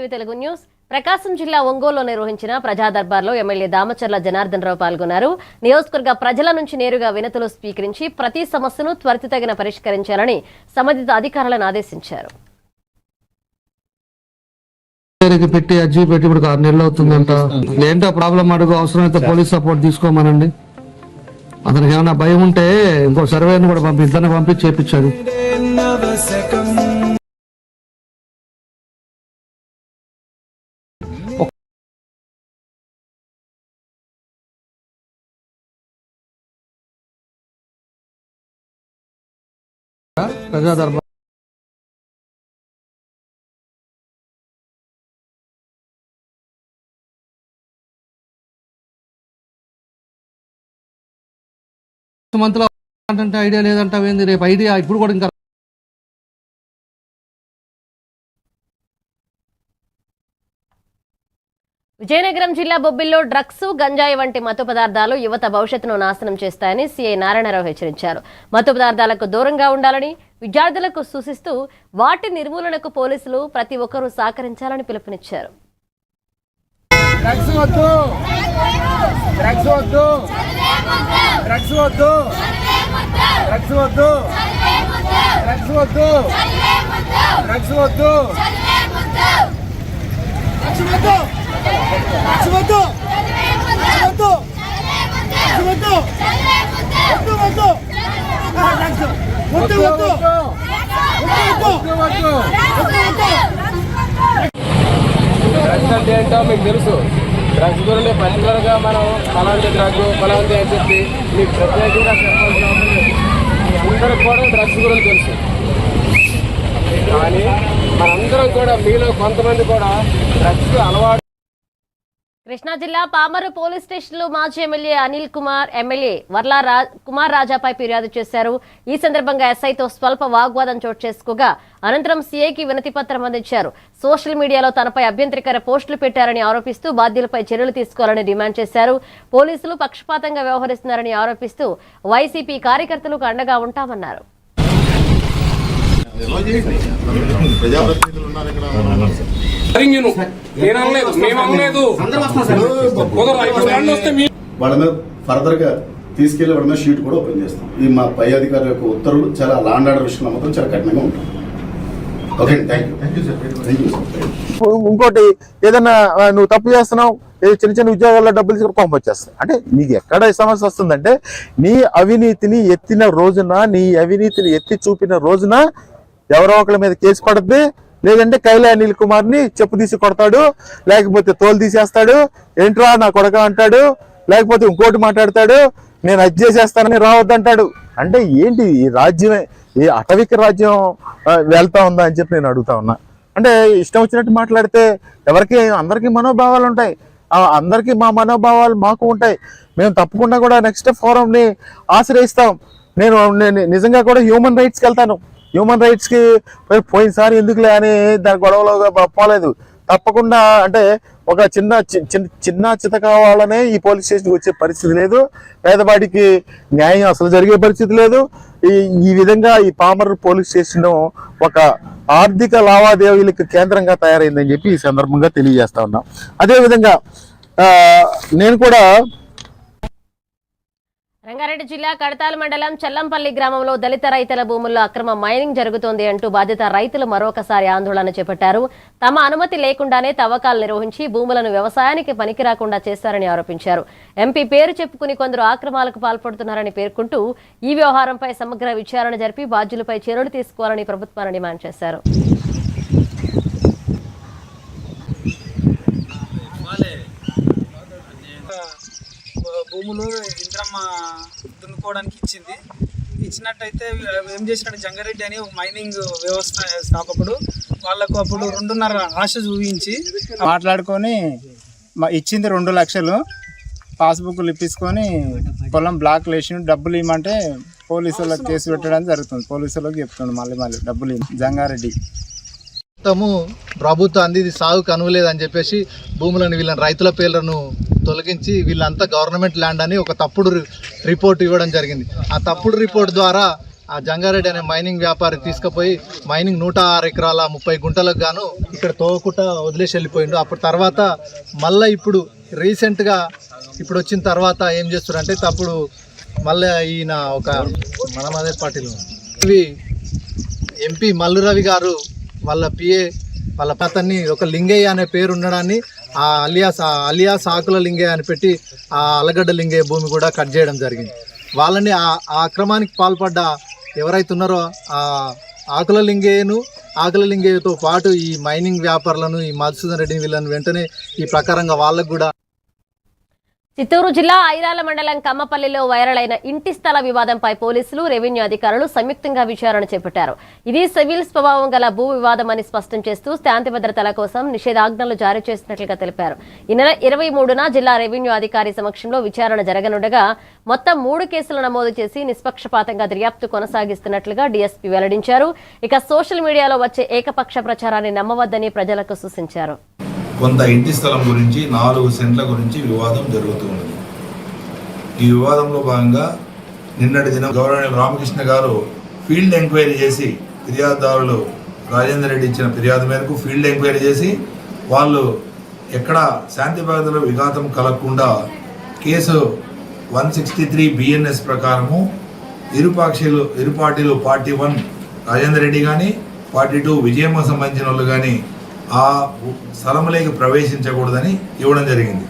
TV Telugu news. ప్రకాశం జిల్లా ఒంగోలులో నిర్వహించిన ప్రజా దర్బార్లో ఎమ్మెల్యే దామచర్ల జనార్దన్ రావు పాల్గొన్నారు. నియోజకవర్గ ప్రజల నుంచి నేరుగా వినతులు స్వీకరించి ప్రతి సమస్యను త్వరితగిన పరిష్కరించాలని సంబంధిత అధికారులను ఆదేశించారు. పెట్టి అర్జీ పెట్టి ఇప్పుడు 6 నెలలు అవుతుందంట. ఏంటో ప్రాబ్లం అడుగు, అవసరమైతే పోలీస్ సపోర్ట్ తీసుకోమనండి. అతనికి ఏమైనా భయం ఉంటే ఇంకో సర్వేను కూడా ఇద్దరిని పంపించి చేపించాడు. ప్రజా దర్బార్ మంత్ లో అంటే ఐడియా లేదంటావేంది? రేపు ఐడియా ఇప్పుడు కూడా ఇంకా విజయనగరం జిల్లా బొబ్బిల్లో డ్రగ్స్, గంజాయి వంటి మత్తు పదార్థాలు యువత భవిష్యత్తును నాశనం చేస్తాయని సీఐ నారాయణరావు హెచ్చరించారు. మత్తు పదార్థాలకు దూరంగా ఉండాలని విద్యార్థులకు సూచిస్తూ వాటి నిర్మూలనకు పోలీసులు ప్రతి ఒక్కరూ సహకరించాలని పిలుపునిచ్చారు. డ్రగ్స్ అంటే ఏంటో మీకు తెలుసు. డ్రగ్స్ గురించి పర్టికులర్గా మనం ఫలాంటి డ్రగ్ ఫలాంటి అని చెప్పి మీకు ప్రత్యేకంగా చెప్పాల్సిన అవసరం లేదు. అందరికి కూడా డ్రగ్స్ గురించి తెలుసు. కానీ మనందరం కూడా మీలో కొంతమంది కూడా డ్రగ్స్ అలవాటు. కృష్ణా జిల్లా పామరు పోలీస్ స్టేషన్లో మాజీ ఎమ్మెల్యే అనిల్ కుమార్ ఎమ్మెల్యే వర్ల కుమార్ రాజాపై ఫిర్యాదు చేశారు. ఈ సందర్భంగా ఎస్ఐతో స్వల్ప వాగ్వాదం చోటు చేసుకోగా అనంతరం సీఐకి వినతి పత్రం అందించారు. సోషల్ మీడియాలో తనపై అభ్యంతరకర పోస్టులు పెట్టారని ఆరోపిస్తూ బాధ్యులపై చర్యలు తీసుకోవాలని డిమాండ్ చేశారు. పోలీసులు పక్షపాతంగా వ్యవహరిస్తున్నారని ఆరోపిస్తూ వైసీపీ కార్యకర్తలకు అండగా ఉంటామన్నారు. వాళ్ళ మీద ఫర్దర్ గా తీసుకెళ్లి వాళ్ళ మీద షీట్ కూడా ఓపెన్ చేస్తాం. ఇది మా పై అధికారుల యొక్క ఉత్తర్వులు. చాలా లాండ్ ఆర్డర్ విషయంలో మాత్రం చాలా కఠినంగా ఉంటుంది. Okay, thank you sir. ఇంకోటి, ఏదన్నా నువ్వు తప్పు చేస్తున్నావు, చిన్న చిన్న ఉద్యోగాల్లో డబ్బులు తీసుకుని కోపం వచ్చేస్తాయి. అంటే నీకు ఎక్కడ సమస్య వస్తుందంటే నీ అవినీతిని ఎత్తిన రోజున, నీ అవినీతిని ఎత్తి చూపిన రోజున ఎవరో ఒకరి మీద కేసు పడుద్ది. లేదంటే కైలా అనిల్ కుమార్ ని చెప్పు తీసి కొడతాడు, లేకపోతే తోలు తీసేస్తాడు, ఏంట్రా నా కొడక అంటాడు, లేకపోతే ఇంకోటి మాట్లాడతాడు, నేను అది చేసేస్తానని రావద్దంటాడు. అంటే ఏంటి ఈ రాజ్యమే, ఈ అటవిక రాజ్యం వెళ్తా ఉందా అని చెప్పి నేను అడుగుతా ఉన్నా. అంటే ఇష్టం వచ్చినట్టు మాట్లాడితే ఎవరికి, అందరికీ మనోభావాలు ఉంటాయి. అందరికీ మా మనోభావాలు మాకు ఉంటాయి. మేము తప్పకుండా కూడా నెక్స్ట్ ఫోరంని ఆశ్రయిస్తాం. నేను నిజంగా కూడా హ్యూమన్ రైట్స్కి వెళ్తాను. హ్యూమన్ రైట్స్కి పోయినసారి ఎందుకులే అని దాని గొడవలో పోలేదు. తప్పకుండా అంటే ఒక చిన్న చిత కావాలనే ఈ పోలీస్ స్టేషన్కి వచ్చే పరిస్థితి లేదు. పేదవాడికి న్యాయం అసలు జరిగే పరిస్థితి లేదు. ఈ విధంగా ఈ పామర్ పోలీస్ స్టేషన్ ఒక ఆర్థిక లావాదేవీలకు కేంద్రంగా తయారైందని చెప్పి ఈ సందర్భంగా తెలియజేస్తా ఉన్నాం. అదేవిధంగా నేను కూడా రంగారెడ్డి జిల్లా కడతాల మండలం చల్లంపల్లి గ్రామంలో దళిత రైతుల భూముల్లో అక్రమ మైనింగ్ జరుగుతోంది అంటూ బాధిత రైతులు మరొకసారి ఆందోళన చేపట్టారు. తమ అనుమతి లేకుండానే తవ్వకాలు నిర్వహించి భూములను వ్యవసాయానికి పనికిరాకుండా చేశారని ఆరోపించారు. ఎంపీ పేరు చెప్పుకుని కొందరు ఆక్రమాలకు పాల్పడుతున్నారని పేర్కొంటూ ఈ వ్యవహారంపై సమగ్ర విచారణ జరిపి బాధ్యులపై చర్యలు తీసుకోవాలని ప్రభుత్వాన్ని డిమాండ్ చేశారు. భూములు ఇంద్రమ్మ దున్నుకోవడానికి ఇచ్చినట్టయితే ఏం చేసినట్టు జంగారెడ్డి అని ఒక మైనింగ్ వ్యవస్థ స్థాపకుడు వాళ్ళకు అప్పుడు 2.5 ఆశ చూపించి మాట్లాడుకొని ఇచ్చింది 2 లక్షలు. పాస్బుక్లు ఇప్పించుకొని పొలం బ్లాక్లు వేసి డబ్బులు ఇవ్వమంటే పోలీసు వాళ్ళకి కేసు పెట్టడం జరుగుతుంది. పోలీసు వాళ్ళకి చెప్తుంది మళ్ళీ డబ్బులు జంగారెడ్డి మొత్తము ప్రభుత్వం అంది సాగుకు అనువలేదని చెప్పేసి భూములను వీళ్ళని రైతుల పేర్లను తొలగించి వీళ్ళంతా గవర్నమెంట్ ల్యాండ్ అని ఒక తప్పుడు రిపోర్ట్ ఇవ్వడం జరిగింది. ఆ తప్పుడు రిపోర్ట్ ద్వారా ఆ జంగారెడ్డి అనే మైనింగ్ వ్యాపారి తీసుకుపోయి మైనింగ్ 106 ఎకరాల 30 గుంటలకు గాను ఇక్కడ తోవకుండా వదిలేసి వెళ్ళిపోయిండు. అప్పుడు తర్వాత మళ్ళీ ఇప్పుడు రీసెంట్గా ఇప్పుడు వచ్చిన తర్వాత ఏం చేస్తున్నారంటే తప్పుడు మళ్ళీ ఈయన ఒక మనమదే పార్టీలో ఇవి ఎంపీ మల్లు రవి గారు వాళ్ళ పిఏ వాళ్ళ అతన్ని ఒక లింగయ్య అనే పేరు ఉండడాన్ని ఆ అలియాస్ ఆకుల లింగయ్య అని పెట్టి ఆ అలగడ్డ లింగయ్య భూమి కూడా కట్ చేయడం జరిగింది. వాళ్ళని ఆ అక్రమానికి పాల్పడ్డ ఎవరైతే ఉన్నారో ఆ ఆకుల లింగయ్యతో పాటు ఈ మైనింగ్ వ్యాపారులను ఈ మధుసూదన్ రెడ్డి వీళ్ళని వెంటనే ఈ ప్రకారంగా వాళ్ళకు కూడా. చిత్తూరు జిల్లా ఐరాల మండలం కమ్మపల్లిలో వైరల్ అయిన ఇంటి స్థల వివాదంపై పోలీసులు, రెవెన్యూ అధికారులు సంయుక్తంగా విచారణ చేపట్టారు. ఇది సివిల్ స్వభావం గల భూ వివాదమని స్పష్టం చేస్తూ శాంతి భద్రతల కోసం నిషేధాజ్ఞలు జారీ చేసినట్లుగా తెలిపారు. ఈ నెల 23న జిల్లా రెవెన్యూ అధికారి సమక్షంలో విచారణ జరగనుండగా మొత్తం 3 కేసులు నమోదు చేసి నిష్పక్షపాతంగా దర్యాప్తు కొనసాగిస్తున్నట్లుగా డీఎస్పీ వెల్లడించారు. ఇక సోషల్ మీడియాలో వచ్చే ఏకపక్ష ప్రచారాన్ని నమ్మవద్దని ప్రజలకు సూచించారు. కొంత ఇంటి స్థలం గురించి 4 సెంట్ల గురించి వివాదం జరుగుతున్నది. ఈ వివాదంలో భాగంగా నిన్నటి దినం గౌరవనీయులు రామకృష్ణ గారు ఫీల్డ్ ఎంక్వైరీ చేసి ఫిర్యాదుదారులు రాజేందర్ రెడ్డి ఇచ్చిన ఫిర్యాదు మేరకు ఫీల్డ్ ఎంక్వైరీ చేసి వాళ్ళు ఎక్కడ శాంతి భద్రతల విఘాతం కలగకుండా కేసు 163 BNS ప్రకారము ఇరు పార్టీలు పార్టీ 1 రాజేందర్ రెడ్డి కానీ పార్టీ 2 విజయమ్మ సంబంధించిన వాళ్ళు కానీ ఆ స్థలంలోకి ప్రవేశించకూడదని ఇవ్వడం జరిగింది.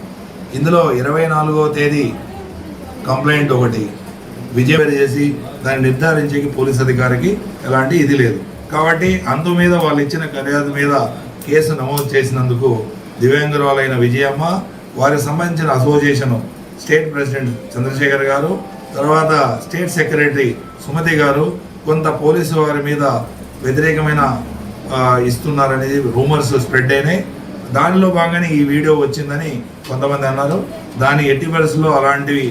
ఇందులో 24వ తేదీ కంప్లైంట్ ఒకటి విజయవాడ చేసి దాన్ని నిర్ధారించే పోలీస్ అధికారికి ఎలాంటి ఇది లేదు. కాబట్టి అందు మీద వాళ్ళు ఇచ్చిన ఫిర్యాదు మీద కేసు నమోదు చేసినందుకు దివ్యాంగురాలైన విజయమ్మ, వారికి సంబంధించిన అసోసియేషన్ స్టేట్ ప్రెసిడెంట్ చంద్రశేఖర్ గారు, తర్వాత స్టేట్ సెక్రటరీ సుమతి గారు కొంత పోలీసు వారి మీద వ్యతిరేకమైన ఇస్తున్నారనేది రూమర్స్ స్ప్రెడ్ అయినాయి. దానిలో భాగంగానే ఈ వీడియో వచ్చిందని కొంతమంది అన్నారు. దాని ఎట్టి పరిస్థితుల్లో అలాంటివి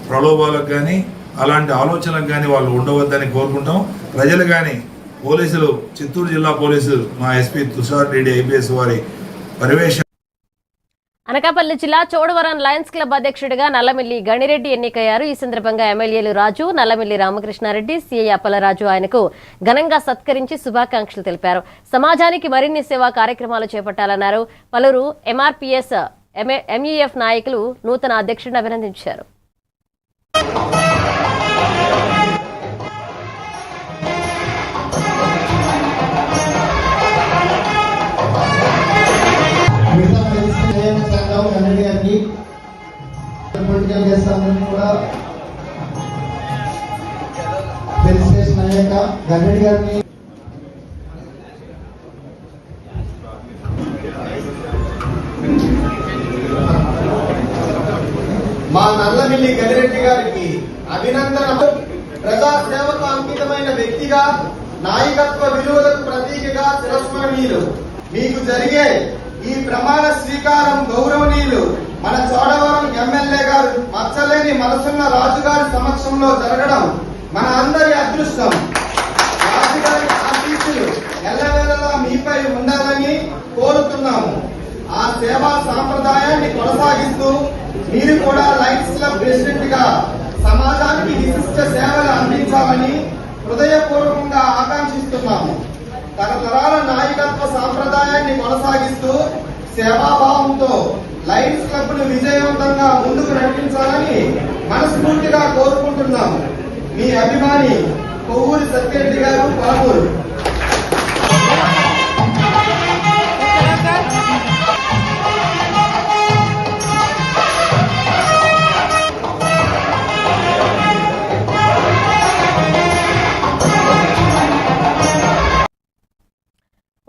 ప్రలోభాలకు కానీ అలాంటి ఆలోచనలకు కానీ వాళ్ళు ఉండవద్దని కోరుకుంటాం. ప్రజలు కానీ పోలీసులు, చిత్తూరు జిల్లా పోలీసులు, మా ఎస్పీ తుషార్ రెడ్డి ఐపీఎస్ వారి పర్యవేక్షణ. అనకాపల్లి జిల్లా చోడవరం లయన్స్ క్లబ్ అధ్యక్షుడిగా నల్లమిల్లి గణిరెడ్డి ఎన్నికయ్యారు. ఈ సందర్భంగా ఎమ్మెల్యేలు రాజు, నల్లమిల్లి రామకృష్ణారెడ్డి, సిఐ అప్పలరాజు ఆయనకు ఘనంగా సత్కరించి శుభాకాంక్షలు తెలిపారు. సమాజానికి మరిన్ని సేవా కార్యక్రమాలు చేపట్టాలన్నారు. పలువురు ఎంఆర్పీఎస్, ఎంఈఎఫ్ నాయకులు నూతన అధ్యక్షుడిని అభినందించారు. పొలిటికల్ గెస్ట్ అందరినీ కూడా ఫెలిసిటేషన్ అయ్యాక గణరెడ్డి గారిని మా నల్లమిల్లి గణరెడ్డి గారికి అభినందనలు. ప్రజాసేవకు అంకితమైన వ్యక్తిగా, నాయకత్వ విలువలకు ప్రతీకగా చిరస్మరణీయులు. మీకు జరిగే ఈ ప్రమాణ స్వీకారం గౌరవనీయులు మన చోడవరం ఎమ్మెల్యే గారు మచ్చలేని మనసున్న రాజుగారి సమక్షంలో జరగడం మన అందరి అదృష్టం. రాజుగారి ఆశీస్సులు ఎల్లవేళలా మీపై ఉండాలని కోరుతున్నాము. ఆ సేవా సాంప్రదాయాన్ని కొనసాగిస్తూ మీరు కూడా లయన్స్ క్లబ్ ప్రెసిడెంట్ గా సమాజానికి విశిష్ట సేవలు అందించాలని హృదయపూర్వకంగా ఆకాంక్షిస్తున్నాము. తరతరాల నాయకత్వ సాంప్రదాయాన్ని కొనసాగిస్తూ సేవాభావంతో లయన్స్ క్లబ్ ను విజయవంతంగా ముందుకు నడిపించాలని మనస్ఫూర్తిగా కోరుకుంటున్నాము. మీ అభిమాని కొవ్వూరి సత్యరెడ్డి గారు, పాలూరు.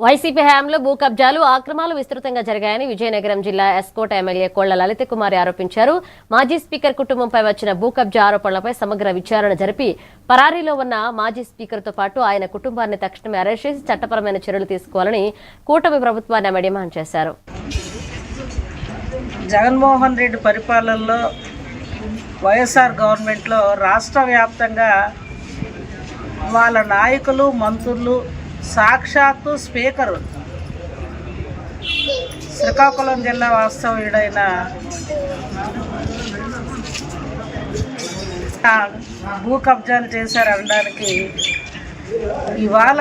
వైసీపీ హయాంలో భూ కబ్జాలు, ఆక్రమాలు విస్తృతంగా జరిగాయని విజయనగరం జిల్లా ఎస్కోట ఎమ్మెల్యే కోళ్ల లలిత కుమారి ఆరోపించారు. మాజీ స్పీకర్ కుటుంబంపై వచ్చిన భూ కబ్జా ఆరోపణలపై సమగ్ర విచారణ జరిపి పరారీలో ఉన్న మాజీ స్పీకర్తో పాటు ఆయన కుటుంబాన్ని తక్షణమే అరెస్ట్ చేసి చట్టపరమైన చర్యలు తీసుకోవాలని కూటమి ప్రభుత్వాన్ని ఆమె డిమాండ్ చేశారు. జగన్మోహన్ రెడ్డి పరిపాలనలో వైఎస్ఆర్ గవర్నమెంట్లో రాష్ట్ర వ్యాప్తంగా వాళ్ళ నాయకులు, మంత్రులు, సాక్షాత్తు స్పీకరు శ్రీకాకుళం జిల్లా వాస్తవ్యుడైన భూ కబ్జాలు చేశారనడానికి ఇవాళ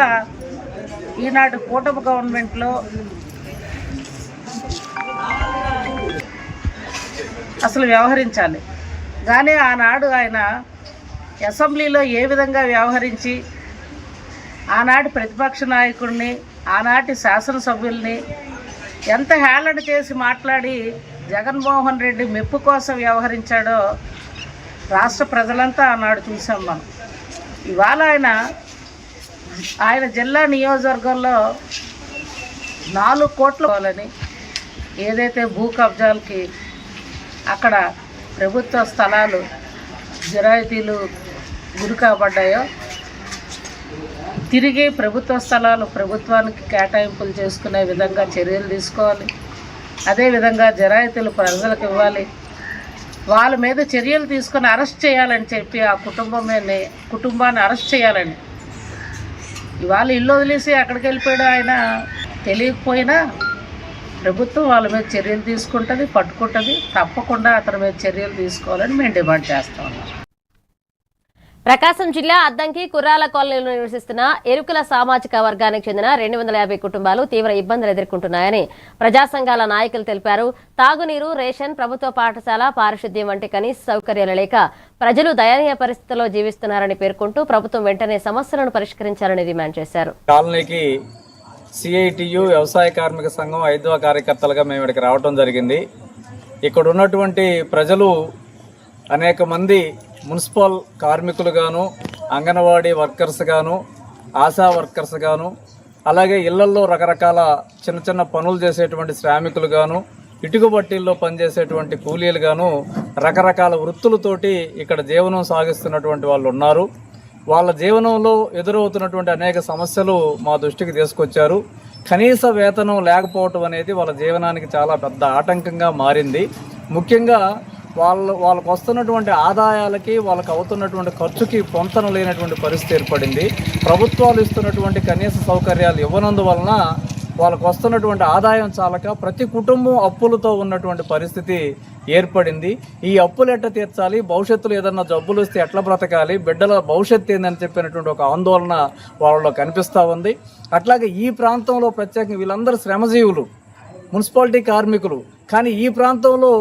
ఈనాడు కూటమి గవర్నమెంట్లో అసలు వ్యవహరించాలి. కానీ ఆనాడు ఆయన అసెంబ్లీలో ఏ విధంగా వ్యవహరించి ఆనాటి ప్రతిపక్ష నాయకుడిని, ఆనాటి శాసనసభ్యుల్ని ఎంత హేళన చేసి మాట్లాడి జగన్మోహన్ రెడ్డి మెప్పు కోసం వ్యవహరించాడో రాష్ట్ర ప్రజలంతా ఆనాడు చూసాం మనం. ఇవాళ ఆయన జిల్లా నియోజకవర్గంలో 4 కోట్ల వాళ్ళని ఏదైతే భూ కబ్జాలకి అక్కడ ప్రభుత్వ స్థలాలు జిరాయితీలు గురి కాబడ్డాయో తిరిగి ప్రభుత్వ స్థలాలు ప్రభుత్వానికి కేటాయింపులు చేసుకునే విధంగా చర్యలు తీసుకోవాలి. అదేవిధంగా జిరాయితీలు ప్రజలకు ఇవ్వాలి. వాళ్ళ మీద చర్యలు తీసుకొని అరెస్ట్ చేయాలని చెప్పి ఆ కుటుంబాన్ని అరెస్ట్ చేయాలని. ఇవాళ ఇల్లు వదిలేసి అక్కడికి వెళ్ళిపోయాడు ఆయన తెలియకపోయినా ప్రభుత్వం వాళ్ళ మీద చర్యలు తీసుకుంటుంది, పట్టుకుంటుంది. తప్పకుండా అతని మీద చర్యలు తీసుకోవాలని మేము డిమాండ్ చేస్తా ఉన్నాం. ప్రకాశం జిల్లా అద్దంకి కుర్రాల కాలనీలో నివసిస్తున్న ఎరుకుల సామాజిక వర్గానికి చెందిన 250 కుటుంబాలు తీవ్ర ఇబ్బందులు ఎదుర్కొంటున్నాయని ప్రజా సంఘాల నాయకులు తెలిపారు. తాగునీరు, రేషన్, ప్రభుత్వ పాఠశాల, పారిశుద్ధ్యం వంటి కనీస సౌకర్యాలు లేక ప్రజలు దయనీయ పరిస్థితుల్లో జీవిస్తున్నారని పేర్కొంటూ ప్రభుత్వం వెంటనే సమస్యలను పరిష్కరించాలని డిమాండ్ చేశారు. కాలనీకి సిఐటియు వ్యవసాయ కార్మిక సంఘం 5వ కార్యకర్తలుగా మేము ఇక్కడికి రావడం జరిగింది. ఇక్కడ ఉన్నటువంటి ప్రజలు అనేక మంది మున్సిపల్ కార్మికులు గాను, అంగన్వాడీ వర్కర్స్ గాను, ఆశా వర్కర్స్ గాను, అలాగే ఇళ్లల్లో రకరకాల చిన్న చిన్న పనులు చేసేటువంటి శ్రామికులు గాను, ఇటుక బట్టీల్లో పనిచేసేటువంటి కూలీలు గాను రకరకాల వృత్తులతోటి ఇక్కడ జీవనం సాగిస్తున్నటువంటి వాళ్ళు ఉన్నారు. వాళ్ళ జీవనంలో ఎదురవుతున్నటువంటి అనేక సమస్యలు మా దృష్టికి తీసుకొచ్చారు. కనీస వేతనం లేకపోవటం అనేది వాళ్ళ జీవనానికి చాలా పెద్ద ఆటంకంగా మారింది. ముఖ్యంగా వాళ్ళకు వస్తున్నటువంటి ఆదాయాలకి వాళ్ళకు అవుతున్నటువంటి ఖర్చుకి పొంతన లేనటువంటి పరిస్థితి ఏర్పడింది. ప్రభుత్వాలు ఇస్తున్నటువంటి కనీస సౌకర్యాలు ఇవ్వనందువలన వాళ్ళకు వస్తున్నటువంటి ఆదాయం చాలక ప్రతి కుటుంబం అప్పులతో ఉన్నటువంటి పరిస్థితి ఏర్పడింది. ఈ అప్పులు ఎట్లా తీర్చాలి, భవిష్యత్తులో ఏదన్నా జబ్బులు వస్తే ఎట్లా బ్రతకాలి, బిడ్డల భవిష్యత్తు ఏందని చెప్పినటువంటి ఒక ఆందోళన వాళ్ళలో కనిపిస్తూ ఉంది. అట్లాగే ఈ ప్రాంతంలో ప్రత్యేకంగా వీళ్ళందరూ శ్రమజీవులు, మున్సిపాలిటీ కార్మికులు. కానీ ఈ ప్రాంతంలో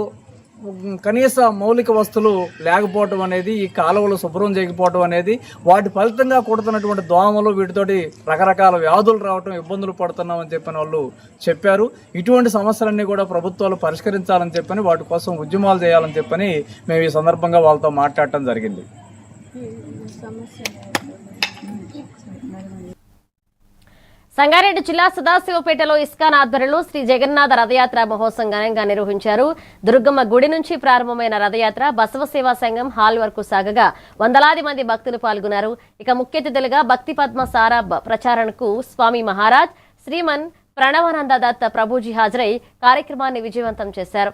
కనీస మౌలిక వస్తువులు లేకపోవడం అనేది, ఈ కాలువలు శుభ్రం చేయకపోవడం అనేది, వాటి ఫలితంగా కొడుతున్నటువంటి దోమలు, వీటితోటి రకరకాల వ్యాధులు రావటం, ఇబ్బందులు పడుతున్నామని చెప్పిన వాళ్ళు చెప్పారు. ఇటువంటి సమస్యలన్నీ కూడా ప్రభుత్వాలు పరిష్కరించాలని చెప్పని, వాటి కోసం ఉద్యమాలు చేయాలని చెప్పని మేము ఈ సందర్భంగా వాళ్ళతో మాట్లాడటం జరిగింది. సంగారెడ్డి జిల్లా సదాశివపేటలో ఇస్కాన్ ఆధ్వర్యంలో శ్రీ జగన్నాథ రథయాత్ర మహోత్సవం ఘనంగా నిర్వహించారు. దుర్గమ్మ గుడి నుంచి ప్రారంభమైన రథయాత్ర బసవ సేవా సంఘం హాల్ వరకు సాగగా వందలాది మంది భక్తులు పాల్గొన్నారు. ఇక ముఖ్య అతిథులుగా భక్తి పద్మ సారాబ్ ప్రచారణకు స్వామి మహారాజ్, శ్రీమన్ ప్రణవానంద దత్త ప్రభుజీ హాజరై కార్యక్రమాన్ని విజయవంతం చేశారు.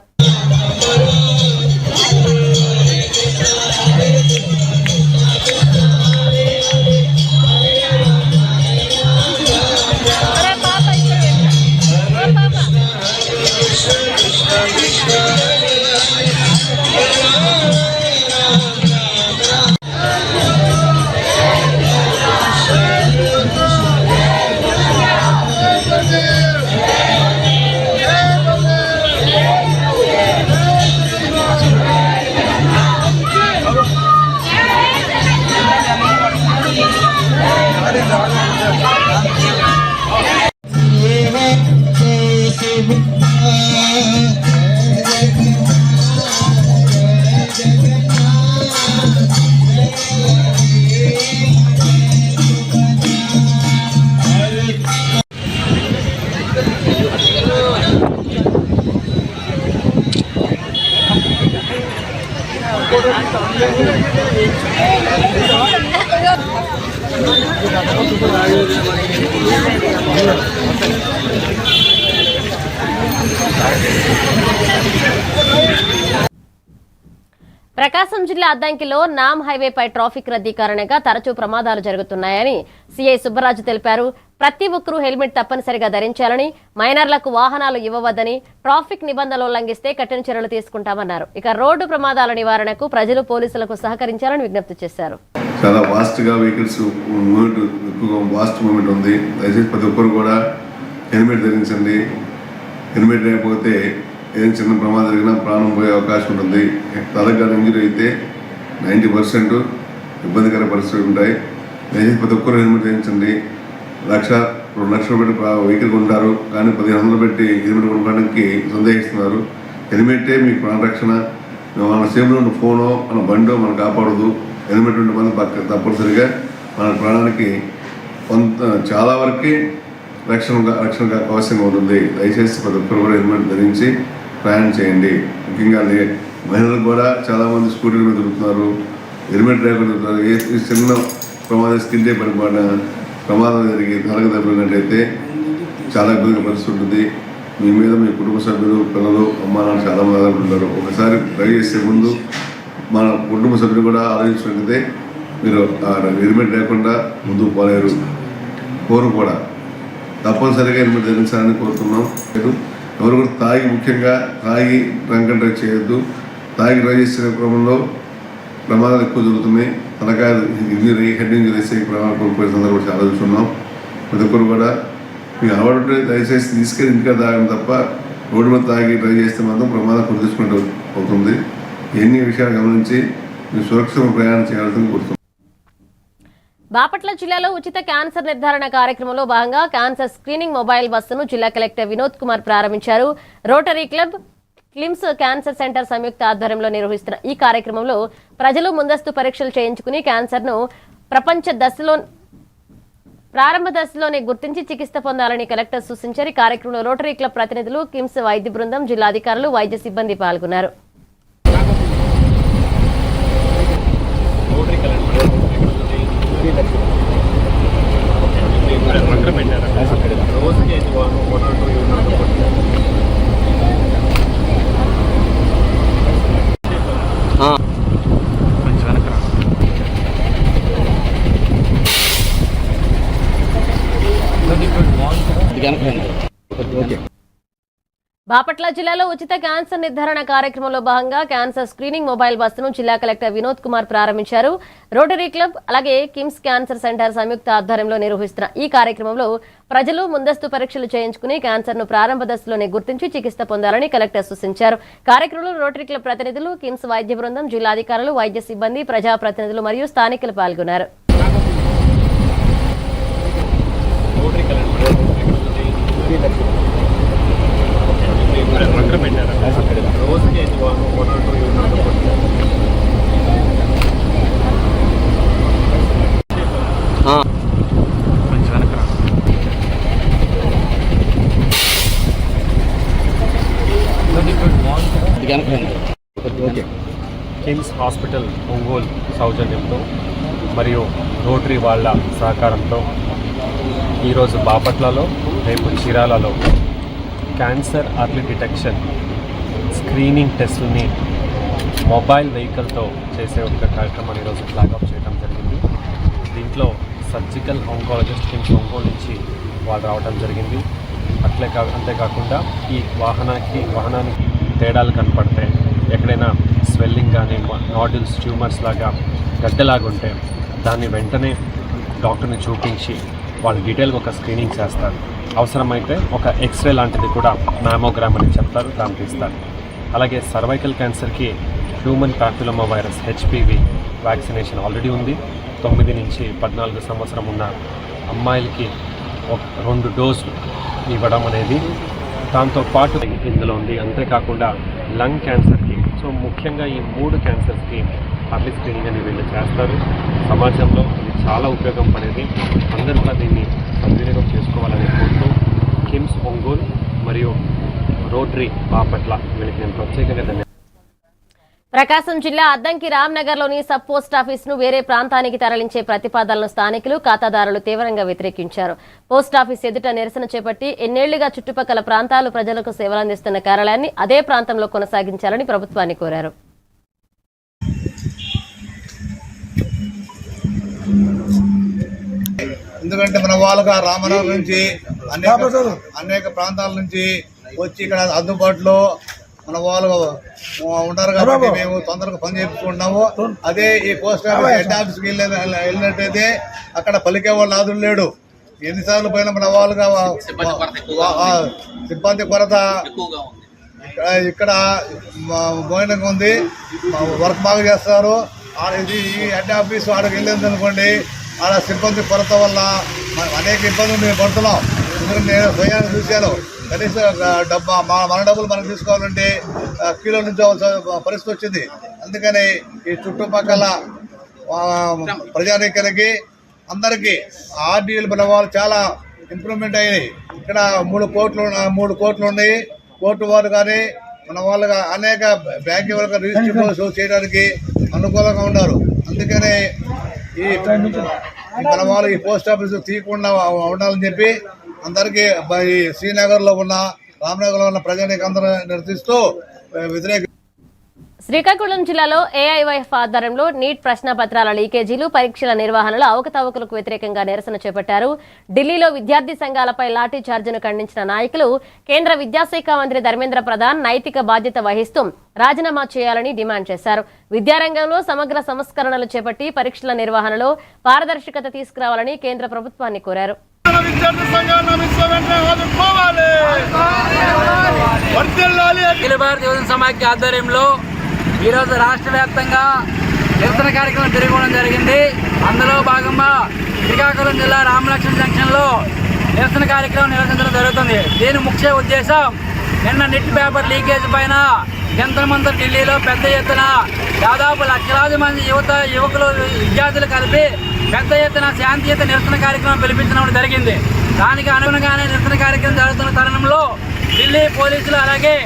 ప్రకాశం జిల్లా అద్దంకిలో నామ్ హైవేపై ట్రాఫిక్ రద్దీ కారణంగా తరచూ ప్రమాదాలు జరుగుతున్నాయని సీఐ సుబ్బరాజు తెలిపారు. ప్రతి ఒక్కరూ హెల్మెట్ తప్పనిసరిగా ధరించాలని, మైనర్లకు వాహనాలు ఇవ్వవద్దని, ట్రాఫిక్ నిబంధనలు ఉల్లంఘిస్తే కఠిన చర్యలు తీసుకుంటామన్నారు. ఇక రోడ్డు ప్రమాదాల నివారణకు ప్రజలు పోలీసులకు సహకరించాలని విజ్ఞప్తి చేశారు. చాలా వాస్ట్గా వెహికల్స్ మూవ్మెంట్ ఎక్కువగా వాస్ట్ మూవ్మెంట్ ఉంది. దయచేసి ప్రతి ఒక్కరు కూడా హెల్మెట్ ధరించండి. హెల్మెట్ లేకపోతే ఏదైనా చిన్న ప్రమాదం జరిగినా ప్రాణం పోయే అవకాశం ఉంటుంది. తలగా ఇంజరీ అయితే 90% ఇబ్బందికర పరిస్థితులు ఉంటాయి. దయచేసి ప్రతి ఒక్కరు హెల్మెట్ ధరించండి. 1,00,000-2 లక్షలు పెట్టి వెహికల్ కొంటారు, కానీ 1,500 పెట్టి హెల్మెట్ కొనడానికి సందేహిస్తున్నారు. హెల్మెటే మీకు ప్రాణరక్షణ. మన సేపులో ఉన్న ఫోనో మన బండో మనం కాపాడదు. హెల్మెట్ ఉంటే మనం తప్పనిసరిగా మన ప్రాణానికి కొంత చాలా వరకు రక్షణ అవసరంగా ఉంటుంది. దయచేసి ప్రతి ఒక్కరు కూడా హెల్మెట్ ధరించి ప్రయాణం చేయండి. ముఖ్యంగా మహిళలకు కూడా చాలామంది స్కూటీల మీద తిరుగుతున్నారు, హెల్మెట్ లేకుండా తిరుగుతున్నారు. ఏ చిన్న ప్రమాదం స్కిల్ పడిపోయిన ప్రమాదం జరిగి తలకు తప్పినట్టయితే చాలా ఇబ్బందిగా పరిస్థితి ఉంటుంది. మీ మీద మీ కుటుంబ సభ్యులు, పిల్లలు, అమ్మ నాన్న చాలా మంది ఉంటారు. ఒకసారి డ్రైవ్ చేసే ముందు మన కుటుంబ సభ్యులు కూడా ఆలోచించినట్లయితే మీరు హెల్మెట్ లేకుండా ముందుకు పోలేరు. కోరు కూడా తప్పనిసరిగా హెల్మెట్ ధరించాలని కోరుతున్నాం. ఎవరు కూడా ముఖ్యంగా తాగి డ్రంక్ అండ్ డ్రైవ్ చేయొద్దు. తాగి డ్రైవ్ చేసే క్రమంలో ప్రమాదాలు ఎక్కువ జరుగుతున్నాయి. తలకాయ ఇంజరీ, హెడ్ ఇంజరీస్ ప్రమాదాలు కోల్పోయే సందర్భం చాలా చూస్తున్నాం. ప్రతి ఒక్కరు కూడా మీకు అలవాటు దయచేసి తీసుకెళ్ళి ఇంటికి తాగడం తప్ప రోడ్డు మీద తాగి డ్రైవ్ చేస్తే మాత్రం ప్రమాదం కుదిర్చుకుంటూ అవుతుంది. ఎన్ని విషయాలు గమనించి మీరు సురక్షిత ప్రయాణం చేయాల్సింది కోరుతున్నాం. బాపట్ల జిల్లాలో ఉచిత క్యాన్సర్ నిర్ధారణ కార్యక్రమంలో భాగంగా క్యాన్సర్ స్క్రీనింగ్ మొబైల్ బస్సును జిల్లా కలెక్టర్ వినోద్ కుమార్ ప్రారంభించారు. రోటరీ క్లబ్, క్లిమ్స్ క్యాన్సర్ సెంటర్ సంయుక్త ఆధ్వర్యంలో నిర్వహిస్తున్న ఈ కార్యక్రమంలో ప్రజలు ముందస్తు పరీక్షలు చేయించుకుని క్యాన్సర్ను ప్రారంభ దశలోనే గుర్తించి చికిత్స పొందాలని కలెక్టర్ సూచించారు. ఈ కార్యక్రమంలో రోటరీ క్లబ్ ప్రతినిధులు, కిమ్స్ వైద్య బృందం, జిల్లా అధికారులు, వైద్య సిబ్బంది పాల్గొన్నారు. బాపట్ల జిల్లాలో ఉచిత క్యాన్సర్ నిర్ధారణ కార్యక్రమంలో భాగంగా క్యాన్సర్ స్క్రీనింగ్ మొబైల్ బస్సును జిల్లా కలెక్టర్ వినోద్ కుమార్ ప్రారంభించారు. రోటరీ క్లబ్ అలాగే కిమ్స్ క్యాన్సర్ సెంటర్ సంయుక్త ఆధ్వర్యంలో నిర్వహిస్తున్న ఈ కార్యక్రమంలో ప్రజలు ముందస్తు పరీక్షలు చేయించుకుని క్యాన్సర్ను ప్రారంభ దశలోనే గుర్తించి చికిత్స పొందాలని కలెక్టర్ సూచించారు. కార్యక్రమంలో రోటరీ క్లబ్ ప్రతినిధులు, కిమ్స్ వైద్య బృందం, జిల్లా అధికారులు, వైద్య సిబ్బంది, ప్రజాప్రతినిధులు మరియు స్థానికులు పాల్గొన్నారు. కిమ్స్ హాస్పిటల్ ఒంగోలు సౌజన్యంతో మరియు రోటరీ వాళ్ళ సహకారంతో ఈరోజు బాపట్లలో, రేపు చీరాలలో క్యాన్సర్ అర్లీ డిటెక్షన్ స్క్రీనింగ్ టెస్టుల్ని మొబైల్ వెహికల్తో చేసే ఒక కార్యక్రమాన్ని ఈరోజు ఫ్లాగ్ ఆఫ్ చేయడం జరిగింది. దీంట్లో సర్జికల్ ఆంకాలజిస్ట్ కిమ్స్ ఒంగోలు నుంచి వాళ్ళు రావడం జరిగింది. అంతేకాకుండా ఈ వాహనానికి తేడాలు కనపడతాయి, ఎక్కడైనా స్వెల్లింగ్ కానీ నాడ్యూల్స్, ట్యూమర్స్ లాగా గడ్డలాగా ఉంటే దాన్ని వెంటనే డాక్టర్ని చూపించి వాళ్ళు డీటెయిల్గా ఒక స్క్రీనింగ్ చేస్తారు. అవసరమైతే ఒక ఎక్స్రే లాంటిది కూడా మ్యామోగ్రామ్ అని చెప్తారు, దాన్ని తీస్తారు. అలాగే సర్వైకల్ క్యాన్సర్కి human papilloma virus HPV vaccination already ఉంది. 9 నుంచి 14 సంవత్సరం ఉన్న అమ్మాయిలకి 2 డోసులు ఇవ్వడం అనేది దాంతోపాటు ఇందులో ఉంది. అంతేకాకుండా లంగ్ క్యాన్సర్కి, సో ముఖ్యంగా ఈ 3 క్యాన్సర్స్కి అర్లీ స్క్రీనింగ్ అని వీళ్ళు చేస్తారు. సమాజంలో ఇది చాలా ఉపయోగం పడేది. అందరూ కూడా దీన్ని సద్వినియోగం చేసుకోవాలని కోరుతూ కిమ్స్ ఒంగోలు మరియు రోటరీ బాపట్ల వీళ్ళకి నేను ప్రత్యేకంగా ధన్యవాదాలు. ప్రకాశం జిల్లా అద్దంకి రామ్నగర్లోని సబ్ పోస్ట్ ఆఫీసును వేరే ప్రాంతానికి తరలించే ప్రతిపాదనలను స్థానికులు, ఖాతాదారులు తీవ్రంగా వ్యతిరేకించారు. పోస్టాఫీస్ ఎదుట నిరసన చేపట్టి ఎన్నేళ్లుగా చుట్టుపక్కల ప్రాంతాలు ప్రజలకు సేవలందిస్తున్న కార్యాలయాన్ని అదే ప్రాంతంలో కొనసాగించాలని ప్రభుత్వాన్ని కోరారు. ఎందుకంటే మన వాళ్ళగా రామనగర్ నుంచి అనేక ప్రాంతాల నుంచి వచ్చి ఇక్కడ అందుబాటులో మన వాళ్ళు ఉంటారు కాబట్టి మేము తొందరగా పని చేయించుకుంటున్నాము. అదే ఈ పోస్ట్ ఆఫీస్ హెడ్ ఆఫీస్కి వెళ్ళినట్టయితే అక్కడ పలికే వాళ్ళు ఆదులు లేడు. ఎన్నిసార్లు పోయినా మన వాళ్ళుగా సిబ్బంది కొరత ఇక్కడ మోయినంగా ఉంది. వర్క్ బాగా చేస్తారు. ఇది ఈ హెడ్ ఆఫీస్ ఆడకి వెళ్ళింది అనుకోండి, ఆడ సిబ్బంది కొరత వల్ల అనేక ఇబ్బందులు మేము పడుతున్నాం. ఎందుకంటే నేను స్వయాన్ని చూశాను. కనీసం మన డబ్బులు మనం తీసుకోవాలంటే కిలో నుంచి పరిస్థితి వచ్చింది. అందుకని ఈ చుట్టుపక్కల ప్రజానీకానికి అందరికీ ఆర్డీలు మన వాళ్ళు చాలా ఇంప్రూవ్మెంట్ అయ్యాయి. ఇక్కడ 3 కోట్లు ఉన్నాయి. కోర్టు వారు కానీ మన వాళ్ళగా అనేక బ్యాంక్ వాళ్ళకి రిజిస్టర్ చేయడానికి అనుకూలంగా ఉన్నారు. అందుకని ఈ మన వాళ్ళు ఈ పోస్ట్ ఆఫీస్ తీయకుండా ఉండాలని చెప్పి అందరికీ ఈ శ్రీనగర్లో ఉన్న రామనగర్లో ఉన్న ప్రజానికి అందరూ నిర్దిస్తూ వ్యతిరేక. శ్రీకాకుళం జిల్లాలో ఏఐవైఎఫ్ ఆధ్వర్యంలో నీట్ ప్రశ్నపత్రాల లీకేజీలు, పరీక్షల నిర్వహణలో అవకతవకలకు వ్యతిరేకంగా నిరసన చేపట్టారు. ఢిల్లీలో విద్యార్థి సంఘాలపై లాఠీ చార్జీను ఖండించిన నాయకులు కేంద్ర విద్యాశాఖ మంత్రి ధర్మేంద్ర ప్రధాన్ నైతిక బాధ్యత వహిస్తూ రాజీనామా చేయాలని డిమాండ్ చేశారు. విద్యారంగంలో సమగ్ర సంస్కరణలు చేపట్టి పరీక్షల నిర్వహణలో పారదర్శకత తీసుకురావాలని కేంద్ర ప్రభుత్వాన్ని కోరారు. అఖిల భారత యువజన సమాఖ్య ఆధ్వర్యంలో ఈరోజు రాష్ట్ర వ్యాప్తంగా నిరసన కార్యక్రమం జరగడం జరిగింది. అందులో భాగంగా శ్రీకాకుళం జిల్లా రామలక్ష్మణ జంక్షన్లో నిరసన కార్యక్రమం నిర్వహించడం జరుగుతుంది. దీని ముఖ్య ఉద్దేశం నిన్న నెట్ పేపర్ లీకేజ్ పైన యంత్రమంత్ర ఢిల్లీలో పెద్ద ఎత్తున దాదాపు లక్షలాది మంది యువకులు విద్యార్థులు కలిపి పెద్ద ఎత్తున శాంతియుత నిరసన కార్యక్రమం పిలిపించడం జరిగింది. దానికి అనుగుణంగానే నిరసన కార్యక్రమం జరుగుతున్న తరుణంలో ఢిల్లీ పోలీసులు అలాగే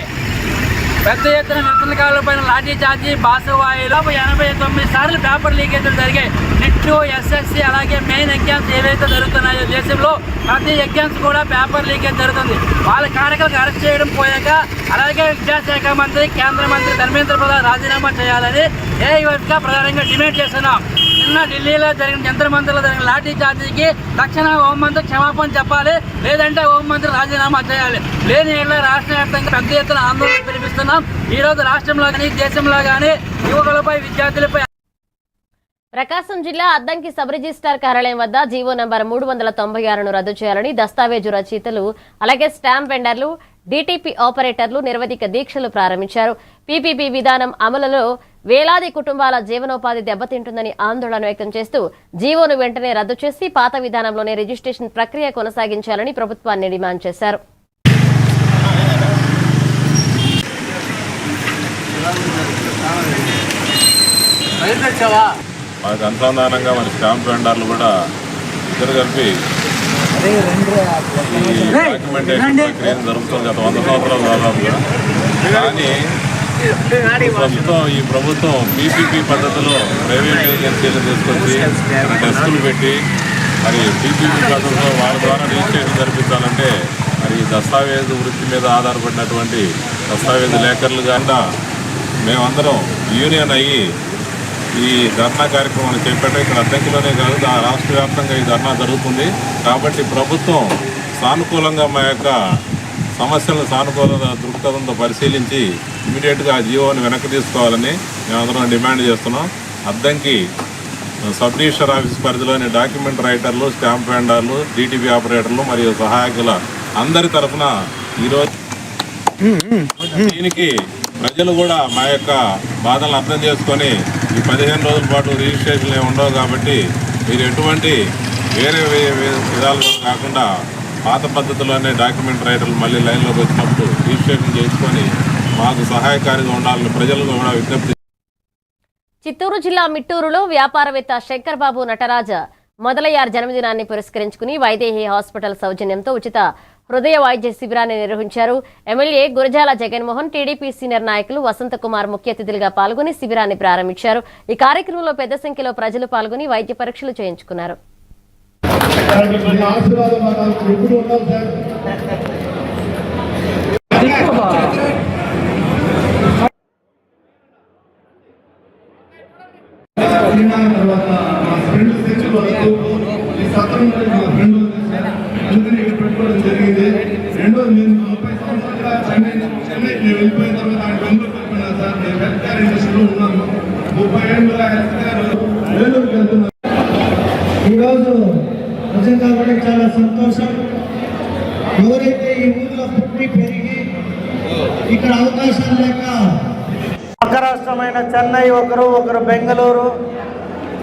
పెద్ద ఎత్తున నిరసనకారులపైన లాఠీ చార్జీ, బాసవాయిలో 89 సార్లు పేపర్ లీకేజీలు జరిగాయి. నెట్, ఎస్ఎస్సి అలాగే మెయిన్ ఎగ్జామ్స్ ఏవైతే జరుగుతున్నాయో దేశంలో ప్రతి ఎగ్జామ్స్ కూడా పేపర్ లీకేజ్ జరుగుతుంది. వాళ్ళ కార్యకర్తలకు అరెస్ట్ చేయడం పోయాక అలాగే విద్యాశాఖ మంత్రి, కేంద్ర మంత్రి ధర్మేంద్ర ప్రధాన్ రాజీనామా చేయాలని ఏఐవైఎఫ్గా ప్రధానంగా డిమాండ్ చేస్తున్నాం. నిన్న ఢిల్లీలో జరిగిన జంతర్ మంత్రిలో జరిగిన లాఠీ చార్జీకి తక్షణ హోంమంత్రి క్షమాపణ చెప్పాలి, లేదంటే హోంమంత్రి రాజీనామా చేయాలి. లేని ఏళ్ళ రాష్ట్ర వ్యాప్తంగా పెద్ద ఎత్తున ఆందోళన పిలిపిస్తున్నాం. ఈ రోజు రాష్ట్రంలో కానీ దేశంలో కానీ యువకులపై, విద్యార్థులపై. ప్రకాశం జిల్లా అద్దంకి సబ్ రిజిస్ట్రార్ కార్యాలయం వద్ద జీవో నంబర్ 396ను రద్దు చేయాలని దస్తావేజు రచయితలు అలాగే స్టాంప్ వెండర్లు, డీటీపీ ఆపరేటర్లు నిరవధిక దీక్షలు ప్రారంభించారు. పీపీపీ విధానం అమలులో వేలాది కుటుంబాల జీవనోపాధి దెబ్బతింటుందని ఆందోళన వ్యక్తం చేస్తూ జీవోను వెంటనే రద్దు చేసి పాత విధానంలోనే రిజిస్ట్రేషన్ ప్రక్రియ కొనసాగించాలని ప్రభుత్వాన్ని డిమాండ్ చేశారు. మనకు అనుసంధానంగా మన స్టాంప్ వెండర్లు కూడా ఇద్దరు కలిపి ఈ డాక్యుమెంటేషన్ ప్రక్రియను జరుగుతుంది గత 100 సంవత్సరాలు దాదాపుగా. కానీ ప్రస్తుతం ఈ ప్రభుత్వం పీపీపీ పద్ధతిలో ప్రైవేట్ ఏజెన్సీలు తీసుకొచ్చి టెస్టులు పెట్టి మరి పీపీపీ పద్ధతిలో వాళ్ళ ద్వారా రిజిస్ట్రేషన్ జరిపించాలంటే మరి దస్తావేజు వృత్తి మీద ఆధారపడినటువంటి దస్తావేజు లేఖర్లు కన్నా మేమందరం యూనియన్ అయ్యి ఈ ధర్నా కార్యక్రమాన్ని చేపట్టాం. ఇక్కడ అద్దంకిలోనే కాదు, రాష్ట్ర వ్యాప్తంగా ఈ ధర్నా జరుగుతుంది. కాబట్టి ప్రభుత్వం సానుకూలంగా మా యొక్క సమస్యలను సానుకూల దృక్పథంతో పరిశీలించి ఇమీడియట్గా ఆ జీవోని వెనక్కి తీసుకోవాలని మేమందరం డిమాండ్ చేస్తున్నాం. అద్దంకి సబ్ రిజిస్టర్ ఆఫీస్ పరిధిలోని డాక్యుమెంట్ రైటర్లు, స్టాంప్ వెండర్లు, డీటీపీ ఆపరేటర్లు మరియు సహాయకుల అందరి తరఫున ఈరోజు దీనికి ప్రజలు కూడా మా యొక్క బాధలను అర్థం చేసుకొని ఈ 15 రోజుల పాటు రిజిస్ట్రేషన్లు ఏమి ఉండవు కాబట్టి మీరు ఎటువంటి వేరే విధాలు కాకుండా పాత పద్ధతిలోనే డాక్యుమెంట్ రైటర్లు మళ్ళీ లైన్లోకి వచ్చినప్పుడు రిజిస్ట్రేషన్ చేసుకొని మాకు సహాయకారిగా ఉండాలని ప్రజలు కూడా విజ్ఞప్తి. చిత్తూరు జిల్లా మిట్టూరులో వ్యాపారవేత్త శంకర్ బాబు నటరాజ మొదలయ్యార్ జన్మదినాన్ని పురస్కరించుకుని వైదేహి హాస్పిటల్ సౌజన్యంతో ఉచిత హృదయ వైద్య శిబిరాన్ని నిర్వహించారు. MLA Gurazala Jaganmohan, TDP senior నాయకులు వసంతకుమార్ ముఖ్య అతిథులుగా పాల్గొని శిబిరాన్ని ప్రారంభించారు. ఈ కార్యక్రమంలో పెద్ద సంఖ్యలో ప్రజలు పాల్గొని వైద్య పరీక్షలు చేయించుకున్నారు. తర్వాత ఇండస్ట్రీలో ఉన్నాను. 30 ఏళ్ళుగా హెల్త్ కేర్ వేలూరుకి వెళ్తున్నాను. ఈరోజు నిజంగా కూడా చాలా సంతోషం. ఎవరైతే ఈ ఊళ్ళో పుట్టి పెరిగి ఇక్కడ అవకాశాలు లేక పక్క రాష్ట్రమైన చెన్నై, ఒకరు బెంగళూరు,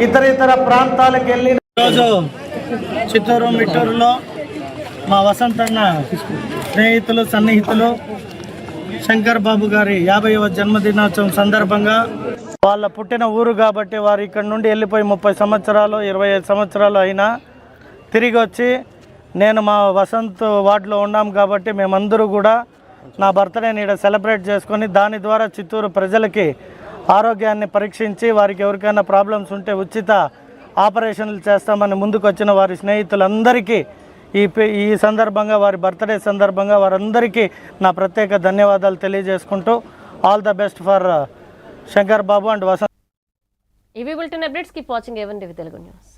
ఇతర ప్రాంతాలకు వెళ్ళి ఈరోజు చిత్తూరు మిట్టూరులో మా వసంతన్న స్నేహితులు సన్నిహితులు శంకర్ బాబు గారి 50వ జన్మదినోత్సవం సందర్భంగా వాళ్ళ పుట్టిన ఊరు కాబట్టి వారు ఇక్కడ నుండి వెళ్ళిపోయి 30 సంవత్సరాలు 25 సంవత్సరాలు అయినా తిరిగి వచ్చి నేను మా వసంత్ వార్డులో ఉన్నాం కాబట్టి మేమందరూ కూడా నా బర్త్డేని ఇక్కడ సెలబ్రేట్ చేసుకొని దాని ద్వారా చిత్తూరు ప్రజలకి ఆరోగ్యాన్ని పరీక్షించి వారికి ఎవరికైనా ప్రాబ్లమ్స్ ఉంటే ఉచిత ఆపరేషన్లు చేస్తామని ముందుకు వచ్చిన వారి స్నేహితులందరికీ ఈ సందర్భంగా వారి బర్త్డే సందర్భంగా వారందరికీ నా ప్రత్యేక ధన్యవాదాలు తెలియజేసుకుంటూ all the best for Shankar Babu and Vasant. ఇవి bulletin updates. Keep watching A1 TV Telugu news.